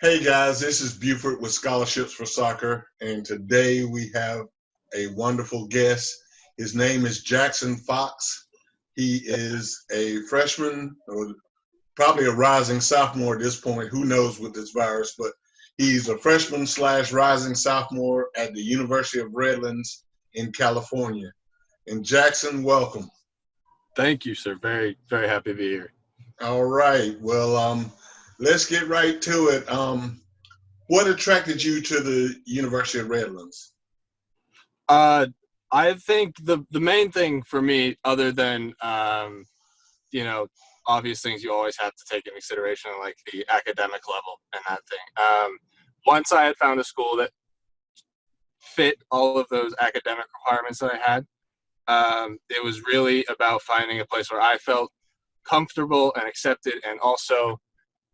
Hey guys, this is Buford with Scholarships for Soccer, and today we have a wonderful guest. His name is Jackson Fox. He is a freshman, or probably a rising sophomore at this point. Who knows with this virus, but he's a freshman slash rising sophomore at the University of Redlands in California. And Jackson, welcome. Thank you, sir. Very, very happy to be here. All right. Well, let's get right to it. What attracted you to the University of Redlands? Uh, I think the main thing for me, other than obvious things you always have to take into consideration, like the academic level and that thing. Once I had found a school that fit all of those academic requirements that I had, it was really about finding a place where I felt comfortable and accepted, and also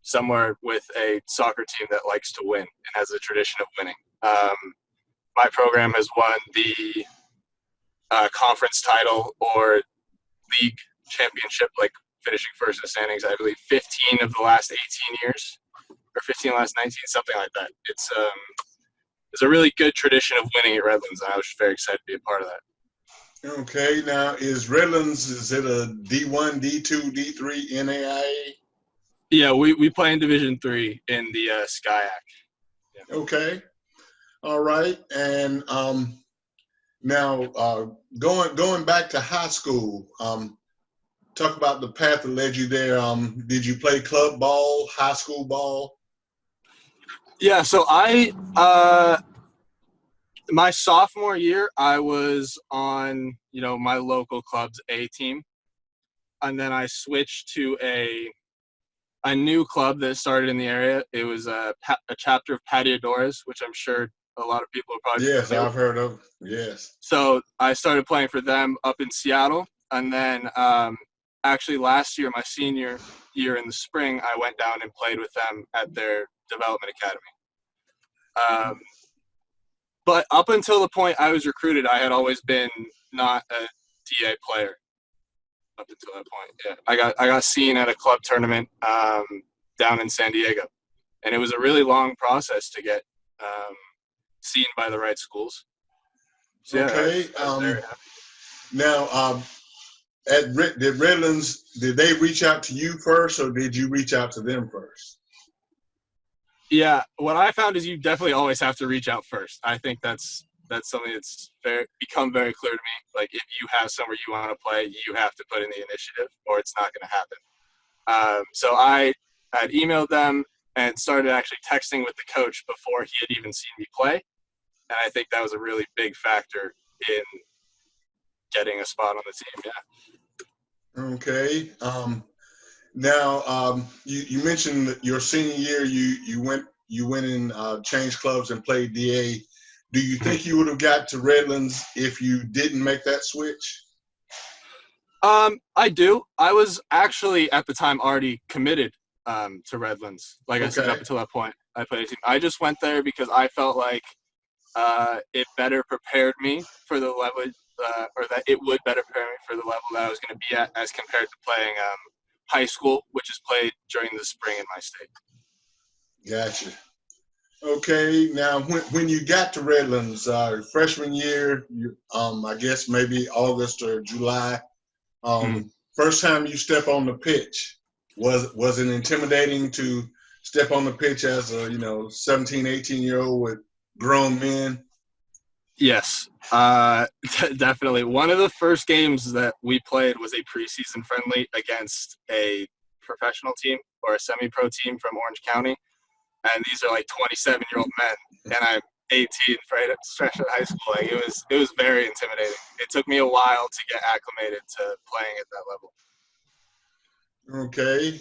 somewhere with a soccer team that likes to win and has a tradition of winning. My program has won the conference title or league championship, like finishing first in the standings, I believe 15 of the last 18 years, or 15 of the last 19, something like that. It's a really good tradition of winning at Redlands, and I was very excited to be a part of that. Okay, now is Redlands, is it a D1, D2, D3, NAIA? Yeah, we play in Division III in the SCIAC. Yeah. Okay, all right. And now going back to high school, talk about the path that led you there. Did you play club ball, high school ball? Yeah, so my sophomore year, I was on, my local club's A team. And then I switched to a new club that started in the area. It was a chapter of Pateadores, which I'm sure a lot of people are probably Yes, familiar I've heard of. Yes. So I started playing for them up in Seattle. And then actually last year, my senior year in the spring, I went down and played with them at their development academy. But up until the point I was recruited, I had always been not a DA player. Up until that point, yeah, I got seen at a club tournament down in San Diego, and it was a really long process to get seen by the right schools. So, yeah, Okay. I was very happy. Now, did Redlands, did they reach out to you first, or did you reach out to them first? Yeah, what I found is you definitely always have to reach out first. I think that's something that's become very clear to me. Like, if you have somewhere you want to play, you have to put in the initiative, or it's not going to happen. So I had emailed them and started actually texting with the coach before he had even seen me play, and I think that was a really big factor in getting a spot on the team. Yeah. Okay. Now, you mentioned that your senior year, you went and changed clubs and played DA. Do you think you would have got to Redlands if you didn't make that switch? I do. I was actually at the time already committed to Redlands. Like I said, up until that point, I played a team. I just went there because I felt like it better prepared me for the level, or that it would better prepare me for the level that I was going to be at as compared to playing high school, which is played during the spring in my state. Gotcha. Okay. Now, when you got to Redlands, freshman year, I guess maybe August or July, first time you step on the pitch, was it intimidating to step on the pitch as a 17, 18-year-old with grown men? Yes, definitely. One of the first games that we played was a preseason friendly against a professional team or a semi-pro team from Orange County. And these are like 27-year-old men, and I'm 18, fresh out of high school. Like, it was very intimidating. It took me a while to get acclimated to playing at that level. Okay.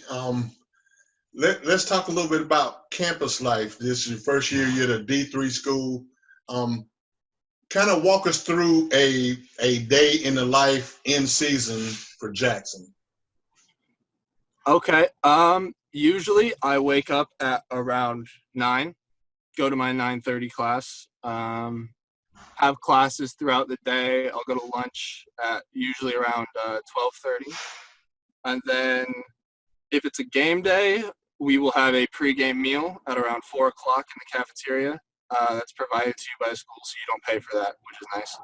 Let's talk a little bit about campus life. This is your first year. You're at a D3 school. Kind of walk us through a day in the life in season for Jackson. Okay. Usually I wake up at around 9, go to my 9:30 class, have classes throughout the day. I'll go to lunch at usually around 12:30. And then if it's a game day, we will have a pregame meal at around 4 o'clock in the cafeteria. That's provided to you by the school, so you don't pay for that, which is nice.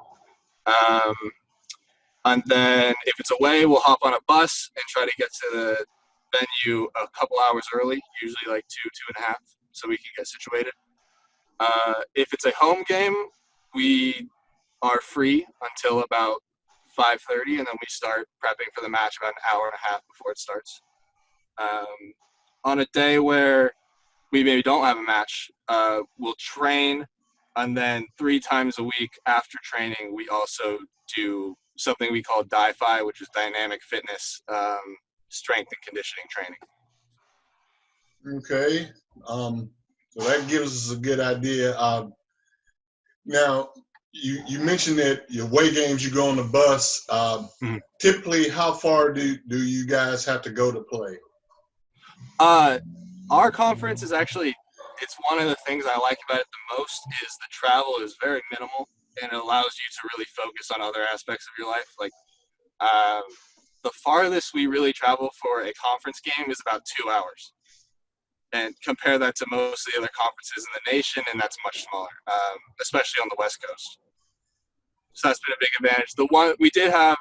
And then if it's away, we'll hop on a bus and try to get to the venue a couple hours early, usually like 2.5, so we can get situated. If it's a home game, we are free until about 5:30, and then we start prepping for the match about an hour and a half before it starts. On a day where we maybe don't have a match, we'll train, and then 3 times a week after training, we also do something we call DIFI, which is dynamic fitness, strength and conditioning training. Okay. So that gives us a good idea. Now, you mentioned that your away games, you go on the bus. Typically, how far do you guys have to go to play? Our conference is actually, it's one of the things I like about it the most is the travel is very minimal, and it allows you to really focus on other aspects of your life. Like the farthest we really travel for a conference game is about 2 hours. And compare that to most of the other conferences in the nation, and that's much smaller, especially on the West Coast. So that's been a big advantage. The one we did have,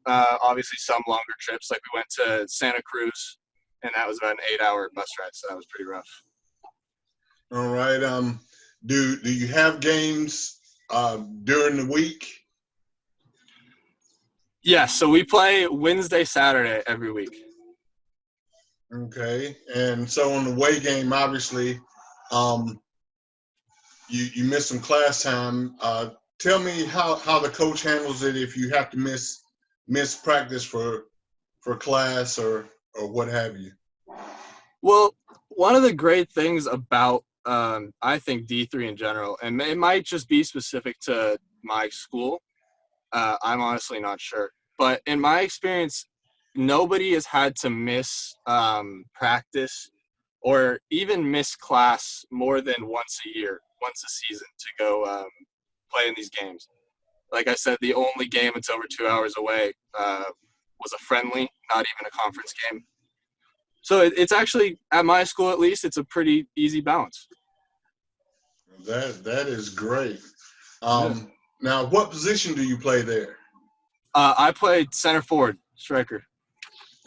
obviously, some longer trips. Like we went to Santa Cruz, and that was about an 8-hour bus ride, so that was pretty rough. All right. Do you have games during the week? Yeah, so we play Wednesday, Saturday every week. Okay, and so on the away game, obviously, you miss some class time. Tell me how the coach handles it if you have to miss practice for class or what have you. Well, one of the great things about I think D3 in general, and it might just be specific to my school. I'm honestly not sure, but in my experience, nobody has had to miss practice or even miss class more than once a season to go play in these games. Like I said, the only game that's over 2 hours away was a friendly, not even a conference game. So it's actually, at my school at least, it's a pretty easy balance. That is great. Now, what position do you play there? I played center forward, striker.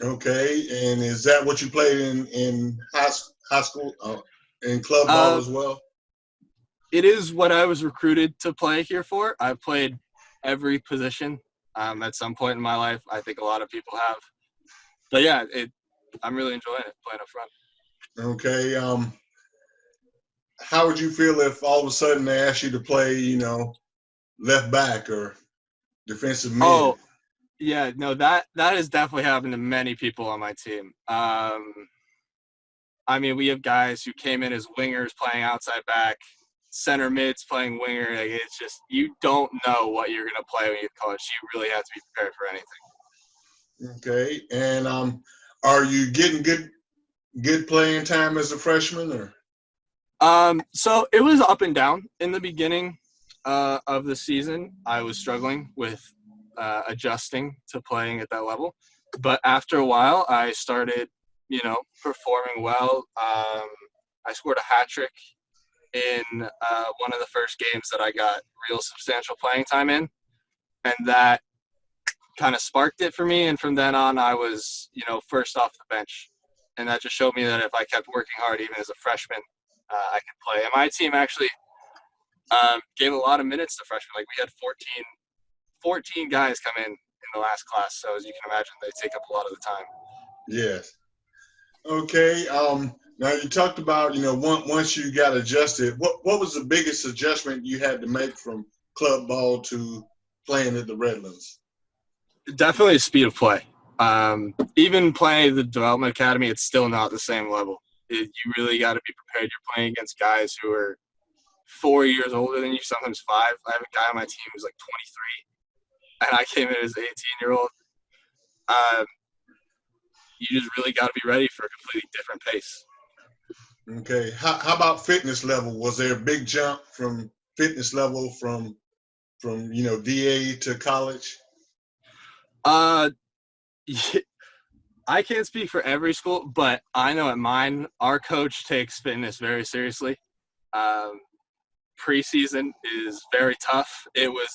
Okay, and is that what you played in high school, in club ball as well? It is what I was recruited to play here for. I've played every position at some point in my life. I think a lot of people have. But yeah, I'm really enjoying it, playing up front. Okay. How would you feel if all of a sudden they asked you to play, left back or defensive mid? Oh, yeah, no, that has definitely happened to many people on my team. I mean, we have guys who came in as wingers playing outside back, center mids playing winger. Like, it's just, you don't know what you're going to play when you get to college. You really have to be prepared for anything. Okay, and are you getting good playing time as a freshman, or? So it was up and down in the beginning of the season. I was struggling with adjusting to playing at that level, but after a while, I started, performing well. I scored a hat trick in one of the first games that I got real substantial playing time in, and that kind of sparked it for me. And from then on, I was, first off the bench, and that just showed me that if I kept working hard, even as a freshman, I could play. And my team actually gave a lot of minutes to freshmen. Like we had 14 guys come in the last class. So as you can imagine, they take up a lot of the time. Yes. Okay. Now you talked about, once you got adjusted, what was the biggest adjustment you had to make from club ball to playing at the Redlands? Definitely speed of play. Even playing the development academy, it's still not the same level. You really got to be prepared. You're playing against guys who are 4 years older than you, sometimes 5. I have a guy on my team who's like 23, and I came in as an 18-year-old. You just really got to be ready for a completely different pace. Okay. How about fitness level? Was there a big jump from fitness level from DA to college? I can't speak for every school, but I know at mine, our coach takes fitness very seriously. Um, Preseason is very tough. It was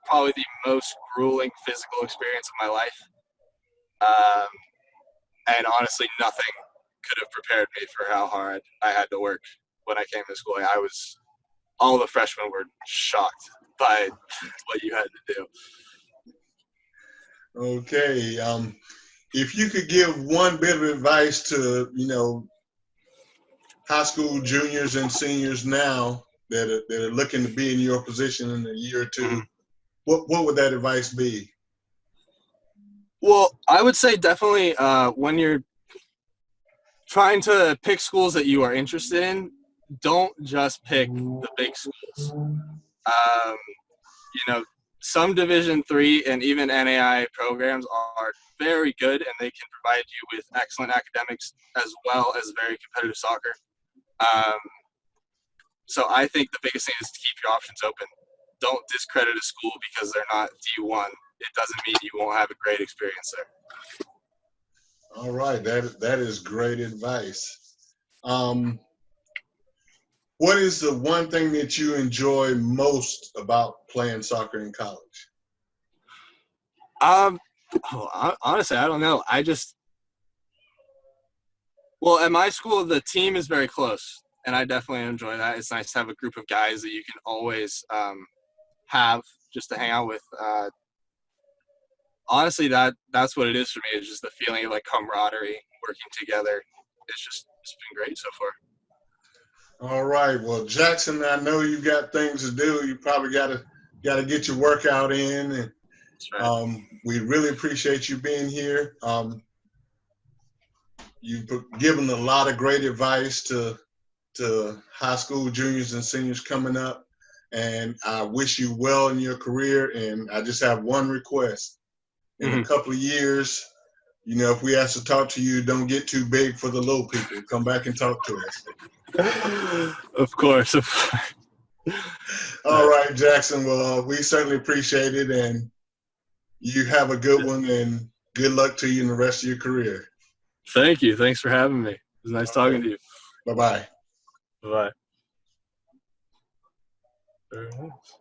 probably the most grueling physical experience of my life. Um, and honestly, nothing could have prepared me for how hard I had to work when I came to school. All the freshmen were shocked by what you had to do. Okay. If you could give one bit of advice to, high school juniors and seniors now that are looking to be in your position in a year or two, what would that advice be? Well, I would say definitely when you're trying to pick schools that you are interested in, don't just pick the big schools. Um, some Division III and even NAI programs are very good, and they can provide you with excellent academics as well as very competitive soccer. So I think the biggest thing is to keep your options open. Don't discredit a school because they're not D1. It doesn't mean you won't have a great experience there. All right, that is great advice. What is the one thing that you enjoy most about playing soccer in college? Honestly, I don't know. At my school, the team is very close, and I definitely enjoy that. It's nice to have a group of guys that you can always have just to hang out with. Honestly, that's what it is for me. It's just the feeling of like camaraderie, working together. It's been great so far. All right. Well, Jackson, I know you got things to do. You probably got to get your workout in, and That's right. we really appreciate you being here. You've given a lot of great advice to high school juniors and seniors coming up, and I wish you well in your career. And I just have one request: in a couple of years, if we ask to talk to you, don't get too big for the little people. Come back and talk to us. Of course. All right, Jackson. Well, we certainly appreciate it, and you have a good one, and good luck to you in the rest of your career. Thank you. Thanks for having me. It was nice talking to you. Bye-bye. Bye-bye. Very nice.